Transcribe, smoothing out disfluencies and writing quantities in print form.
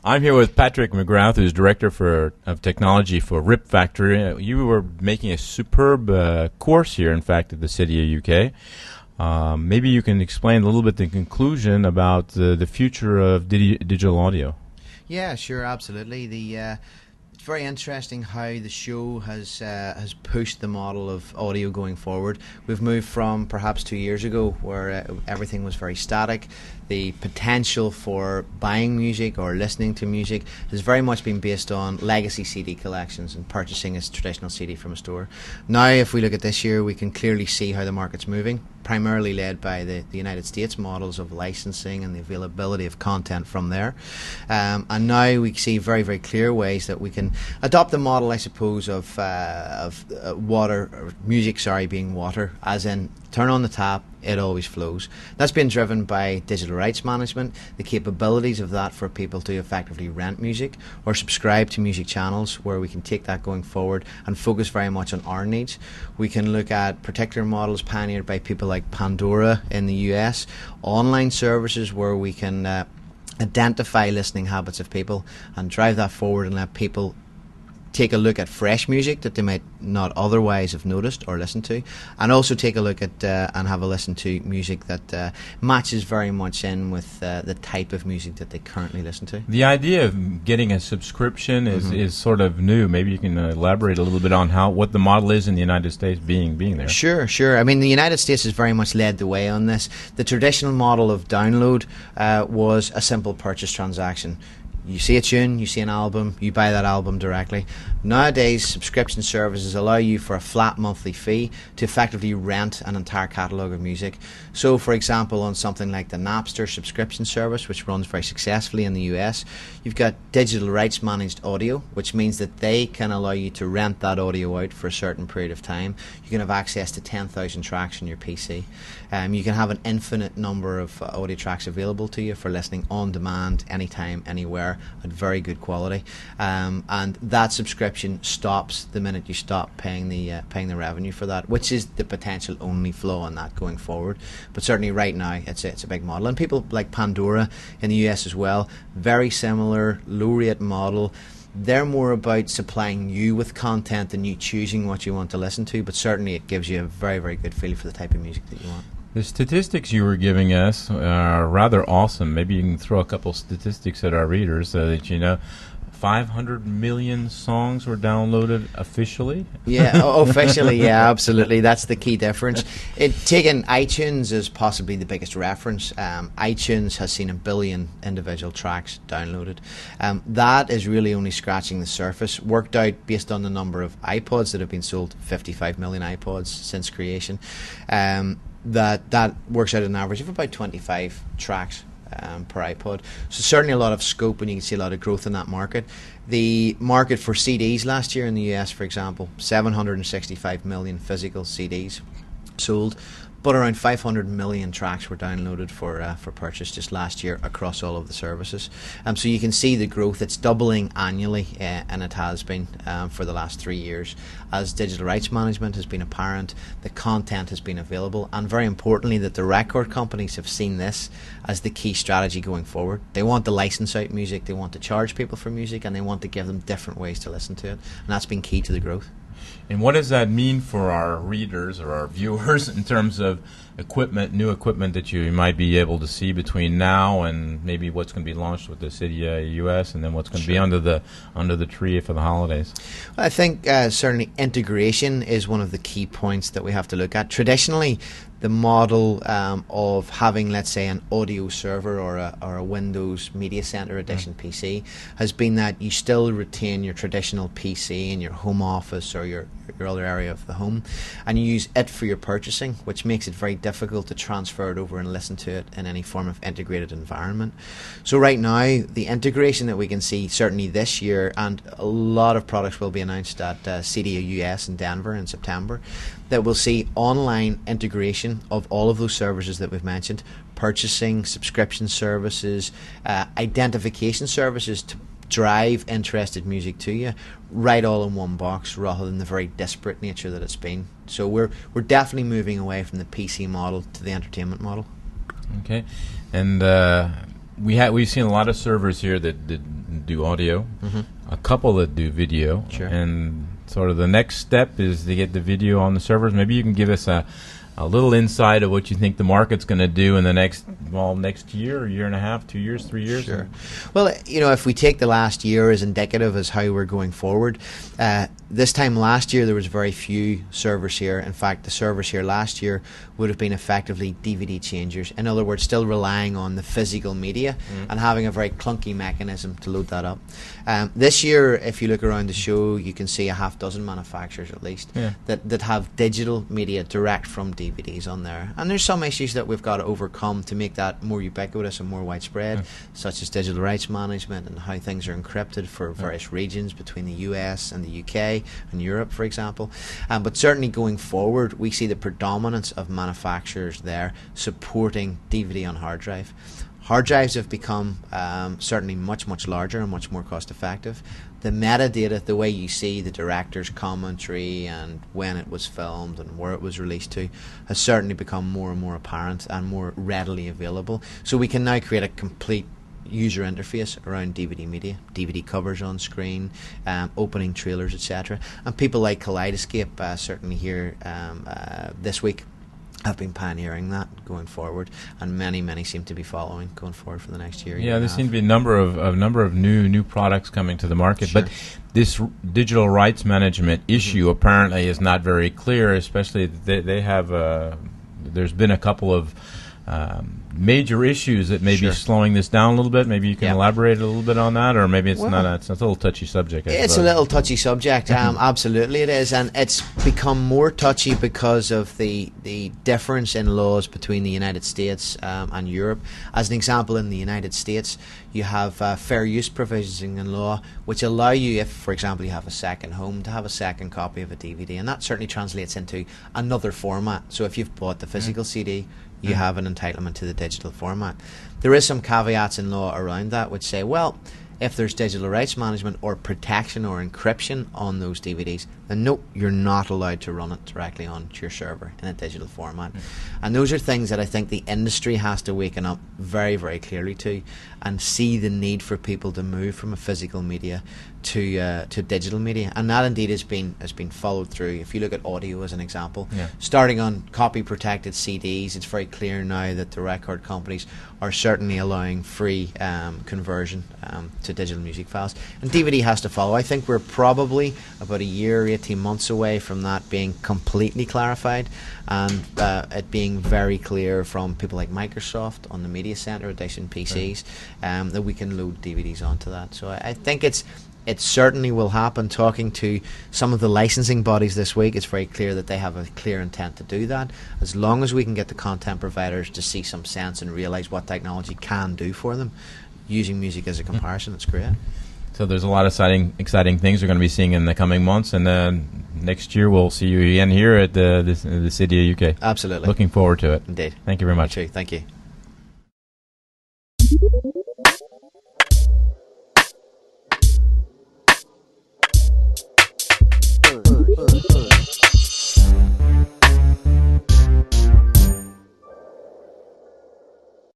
I'm here with Patrick McGrath, who's Director of Technology for Ripfactory. You were making a superb course here, in fact, at the CEDIA UK. Maybe you can explain a little bit the conclusion about the future of digital audio. Yeah, sure, absolutely. It's very interesting how the show has pushed the model of audio going forward. We've moved from perhaps 2 years ago where everything was very static. The potential for buying music or listening to music has very much been based on legacy CD collections and purchasing a traditional CD from a store. Now, if we look at this year, we can clearly see how the market's moving, primarily led by the United States models of licensing and the availability of content from there. And now we see very, very clear ways that we can adopt the model, I suppose, of music being water, as in turn on the tap, it always flows. That's been driven by digital rights management, the capabilities of that for people to effectively rent music or subscribe to music channels, where we can take that going forward and focus very much on our needs. We can look at particular models pioneered by people like Pandora in the US, online services where we can identify listening habits of people and drive that forward and let people take a look at fresh music that they might not otherwise have noticed or listened to, and also take a look at and have a listen to music that matches very much in with the type of music that they currently listen to. The idea of getting a subscription is sort of new. Maybe you can elaborate a little bit on what the model is in the United States being there. Sure. I mean, the United States has very much led the way on this. The traditional model of download was a simple purchase transaction. You see a tune, you see an album, you buy that album directly. Nowadays, subscription services allow you for a flat monthly fee to effectively rent an entire catalogue of music. So, for example, on something like the Napster subscription service, which runs very successfully in the US, you've got digital rights managed audio, which means that they can allow you to rent that audio out for a certain period of time. You can have access to 10,000 tracks on your PC. You can have an infinite number of audio tracks available to you for listening on demand, anytime, anywhere, at very good quality, and that subscription stops the minute you stop paying the revenue for that, which is the potential only flaw in that going forward. But certainly right now it's a big model, and people like Pandora in the US as well, very similar low rate model. They're more about supplying you with content than you choosing what you want to listen to, but certainly it gives you a very, very good feel for the type of music that you want. The statistics you were giving us are rather awesome. Maybe you can throw a couple statistics at our readers so that 500 million songs were downloaded officially? Yeah, officially, yeah, absolutely. That's the key difference. Taking iTunes as possibly the biggest reference, iTunes has seen 1 billion individual tracks downloaded. That is really only scratching the surface, worked out based on the number of iPods that have been sold, 55 million iPods since creation. That works out an average of about 25 tracks per iPod. So certainly a lot of scope, and you can see a lot of growth in that market. The market for CDs last year in the US, for example, 765 million physical CDs sold, but around 500 million tracks were downloaded for purchase just last year across all of the services. So you can see the growth. It's doubling annually, and it has been for the last 3 years. As digital rights management has been apparent, the content has been available, and very importantly that the record companies have seen this as the key strategy going forward. They want to license out music, they want to charge people for music, and they want to give them different ways to listen to it, and that's been key to the growth. And what does that mean for our readers or our viewers in terms of equipment, new equipment that you might be able to see between now and maybe what's going to be launched with the CEDIA US, and then what's going to be under the tree for the holidays? I think certainly integration is one of the key points that we have to look at. Traditionally, the model of having, let's say, an audio server or a Windows Media Center Edition PC has been that you still retain your traditional PC in your home office or your other area of the home, and you use it for your purchasing, which makes it very difficult to transfer it over and listen to it in any form of integrated environment. So right now, the integration that we can see certainly this year, and a lot of products will be announced at CEDIA US in Denver in September, that will see online integration of all of those services that we've mentioned: purchasing, subscription services, identification services to drive interested music to you, right all in one box, rather than the very disparate nature that it's been. So we're definitely moving away from the PC model to the entertainment model. Okay, and we've seen a lot of servers here that that do audio, a couple that do video, Sure. and sort of the next step is to get the video on the servers. Maybe you can give us a little insight of what you think the market's going to do in the next year, year and a half, 2 years, 3 years. Sure. Well, if we take the last year as indicative as how we're going forward, this time last year there was very few servers here. In fact, the servers here last year would have been effectively DVD changers. In other words, still relying on the physical media and having a very clunky mechanism to load that up. This year, if you look around the show, you can see a half dozen manufacturers at least that have digital media direct from DVDs on there. And there's some issues that we've got to overcome to make that more ubiquitous and more widespread, such as digital rights management and how things are encrypted for various regions between the US and the UK and Europe, for example. But certainly going forward, we see the predominance of manufacturers there supporting DVD on hard drive. Hard drives have become certainly much, much larger and much more cost effective. The metadata, the way you see the director's commentary and when it was filmed and where it was released to, has certainly become more and more apparent and more readily available. So we can now create a complete user interface around DVD media, DVD covers on screen, opening trailers, etc. And people like Kaleidoscape, certainly here this week, have been pioneering that going forward, and many seem to be following going forward for the next year. Yeah, there seem to be a number of new products coming to the market, but this digital rights management issue apparently is not very clear. Especially they have there's been a couple of major issues that may be slowing this down a little bit. Maybe you can elaborate a little bit on that, or maybe it's not. It's a little touchy subject. It's a little touchy subject. Absolutely, it is, and it's become more touchy because of the difference in laws between the United States and Europe. As an example, in the United States, you have fair use provisions in law which allow you, if, for example, you have a second home, to have a second copy of a DVD, and that certainly translates into another format. So if you've bought the physical CD, you have an entitlement to the digital format. There is some caveats in law around that which say, well, if there's digital rights management or protection or encryption on those DVDs, then no, you're not allowed to run it directly onto your server in a digital format. And those are things that I think the industry has to waken up very, very clearly to, and see the need for people to move from a physical media to digital media. And that indeed has been followed through. If you look at audio as an example, starting on copy protected CDs, it's very clear now that the record companies are certainly allowing free conversion to digital music files, and DVD has to follow. I think we're probably about a year, 18 months away from that being completely clarified, and it being very clear from people like Microsoft on the Media Center Edition PCs that we can load DVDs onto that. So I think it certainly will happen. Talking to some of the licensing bodies this week, it's very clear that they have a clear intent to do that. As long as we can get the content providers to see some sense and realise what technology can do for them, using music as a comparison, it's great. So there's a lot of exciting things we're going to be seeing in the coming months, and next year we'll see you again here at the CEDIA UK. Absolutely. Looking forward to it. Indeed. Thank you very much. Thank you.